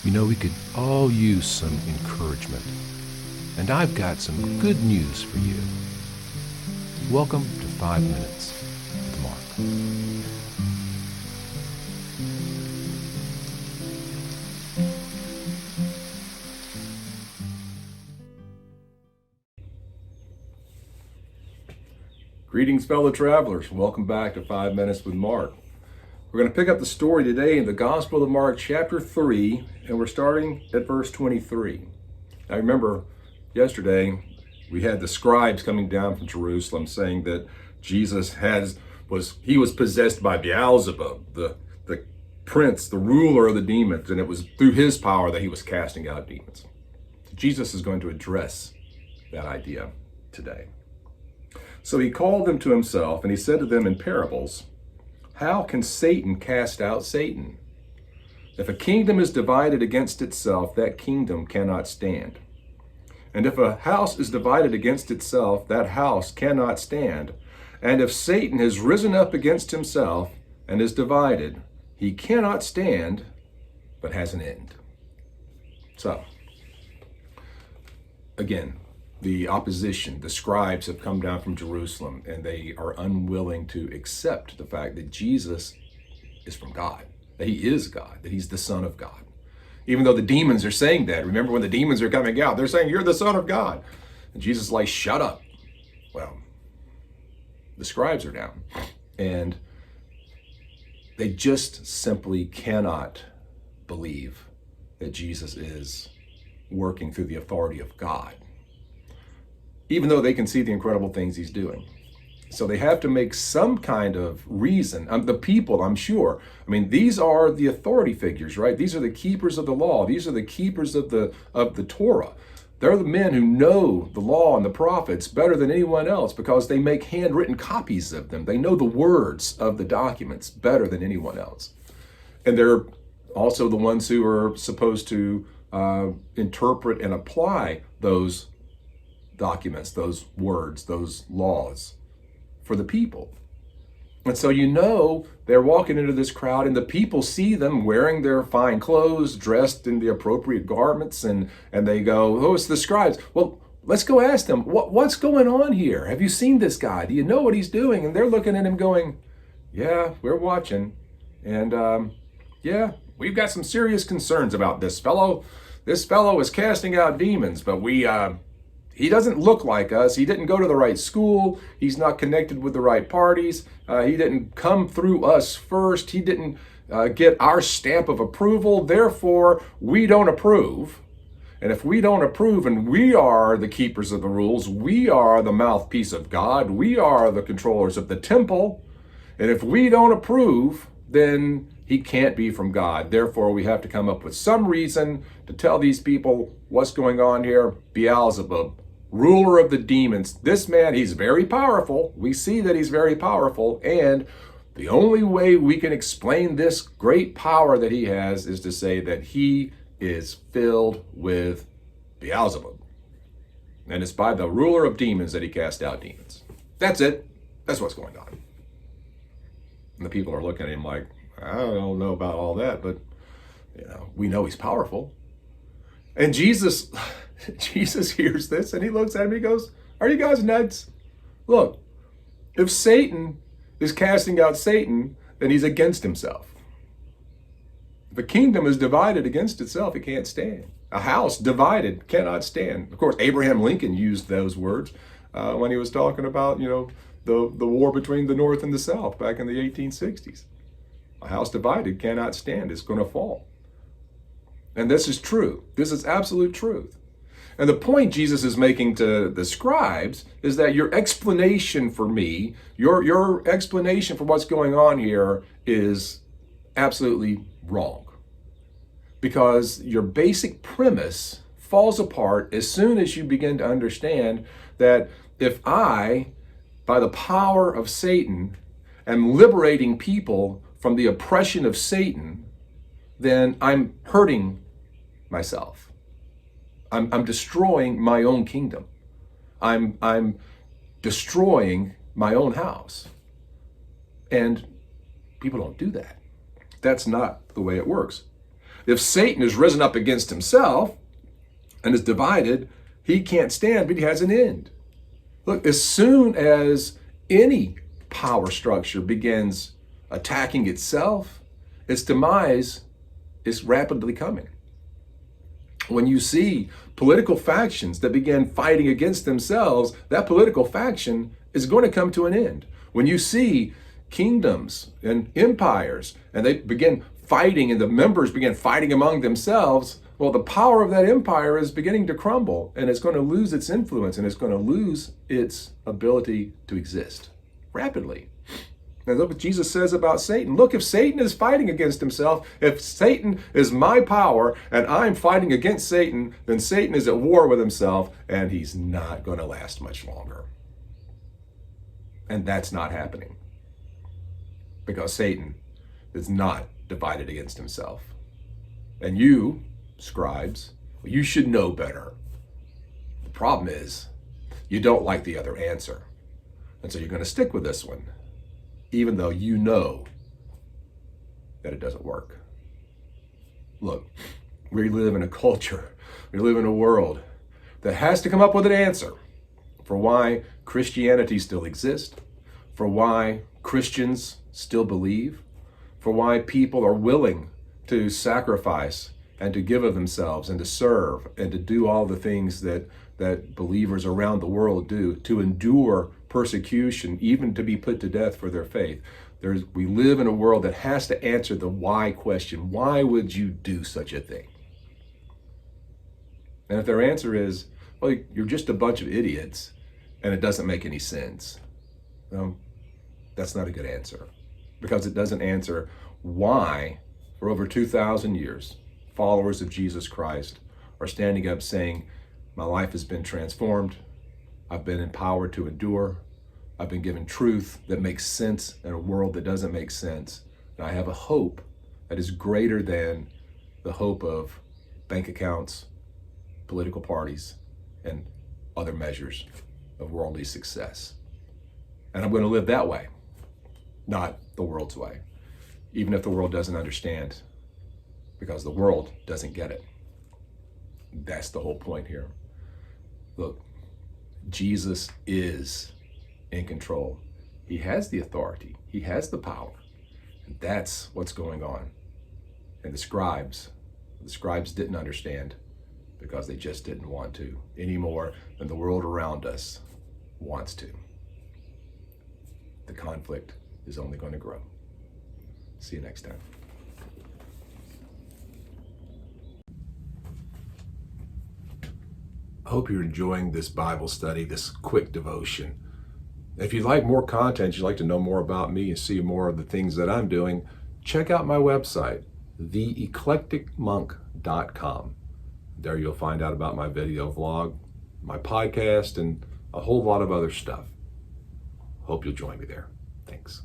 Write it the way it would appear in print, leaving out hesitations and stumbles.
You know, we could all use some encouragement. And I've got some good news for you. Welcome to 5 Minutes with Mark. Greetings, fellow travelers. Welcome back to 5 Minutes with Mark. We're going to pick up the story today in the Gospel of Mark, chapter 3, and we're starting at verse 23. Now remember, yesterday we had the scribes coming down from Jerusalem saying that Jesus was possessed by Beelzebub, the prince, the ruler of the demons, and it was through his power that he was casting out demons. So Jesus is going to address that idea today. So he called them to himself, and he said to them in parables, "How can Satan cast out Satan? If a kingdom is divided against itself, that kingdom cannot stand. And if a house is divided against itself, that house cannot stand. And if Satan has risen up against himself and is divided, he cannot stand, but has an end." So, again, the opposition, the scribes have come down from Jerusalem, and they are unwilling to accept the fact that Jesus is from God, that he is God, that he's the Son of God. Even though the demons are saying that, remember when the demons are coming out, they're saying, "You're the Son of God." And Jesus is like, "Shut up." Well, the scribes are down, and they just simply cannot believe that Jesus is working through the authority of God, even though they can see the incredible things he's doing. So they have to make some kind of reason. The people, I'm sure, I mean, these are the authority figures, right? These are the keepers of the law. These are the keepers of the Torah. They're the men who know the law and the prophets better than anyone else because they make handwritten copies of them. They know the words of the documents better than anyone else. And they're also the ones who are supposed to interpret and apply those documents, those words, those laws for the people. And so they're walking into this crowd, and the people see them wearing their fine clothes, dressed in the appropriate garments, and they go, "Oh, it's the scribes. Well, let's go ask them, what's going on here? Have you seen this guy? Do you know what he's doing?" And they're looking at him going, "Yeah, we're watching. And yeah, we've got some serious concerns about this fellow. This fellow is casting out demons, but he doesn't look like us. He didn't go to the right school. He's not connected with the right parties. He didn't come through us first. He didn't get our stamp of approval. Therefore, we don't approve. And if we don't approve and we are the keepers of the rules, we are the mouthpiece of God, we are the controllers of the temple. And if we don't approve, then he can't be from God. Therefore, we have to come up with some reason to tell these people what's going on here. Beelzebub, ruler of the demons. This man, he's very powerful. We see that he's very powerful. And the only way we can explain this great power that he has is to say that he is filled with Beelzebub. And it's by the ruler of demons that he cast out demons. That's it. That's what's going on. And the people are looking at him like, "I don't know about all that, but we know he's powerful." And Jesus hears this, and he looks at him and he goes, "Are you guys nuts? Look, if Satan is casting out Satan, then he's against himself. If a kingdom is divided against itself, it can't stand. A house divided cannot stand." Of course, Abraham Lincoln used those words when he was talking about, the war between the North and the South back in the 1860s. A house divided cannot stand. It's going to fall. And this is true. This is absolute truth. And the point Jesus is making to the scribes is that your explanation for me, your explanation for what's going on here is absolutely wrong. Because your basic premise falls apart as soon as you begin to understand that if I, by the power of Satan, am liberating people from the oppression of Satan, then I'm hurting myself. I'm destroying my own kingdom. I'm destroying my own house. And people don't do that. That's not the way it works. if Satan is risen up against himself and is divided, he can't stand, but he has an end. Look, as soon as any power structure begins attacking itself, its demise is rapidly coming. When you see political factions that begin fighting against themselves, that political faction is going to come to an end. When you see kingdoms and empires and they begin fighting and the members begin fighting among themselves, well, the power of that empire is beginning to crumble and it's going to lose its influence and it's going to lose its ability to exist rapidly. Now look what Jesus says about Satan. Look, if Satan is fighting against himself, if Satan is my power and I'm fighting against Satan, then Satan is at war with himself and he's not going to last much longer. And that's not happening because Satan is not divided against himself. And you, scribes, you should know better. The problem is you don't like the other answer. And so you're going to stick with this one, even though you know that it doesn't work. Look, we live in a culture, we live in a world that has to come up with an answer for why Christianity still exists, for why Christians still believe, for why people are willing to sacrifice and to give of themselves and to serve and to do all the things that believers around the world do, to endure persecution, even to be put to death for their faith. We live in a world that has to answer the why question. Why would you do such a thing? And if their answer is, well, you're just a bunch of idiots and it doesn't make any sense, well, that's not a good answer, because it doesn't answer why, for over 2,000 years, followers of Jesus Christ are standing up saying, my life has been transformed, I've been empowered to endure, I've been given truth that makes sense in a world that doesn't make sense, and I have a hope that is greater than the hope of bank accounts, political parties, and other measures of worldly success. And I'm going to live that way, not the world's way, even if the world doesn't understand, because the world doesn't get it. That's the whole point here. Look, Jesus is in control. He has the authority. He has the power. And that's what's going on. And the scribes didn't understand because they just didn't want to any more than the world around us wants to. The conflict is only going to grow. See you next time. I hope you're enjoying this Bible study, this quick devotion. If you'd like more content, you'd like to know more about me and see more of the things that I'm doing, check out my website, theeclecticmonk.com. There you'll find out about my video vlog, my podcast, and a whole lot of other stuff. Hope you'll join me there. Thanks.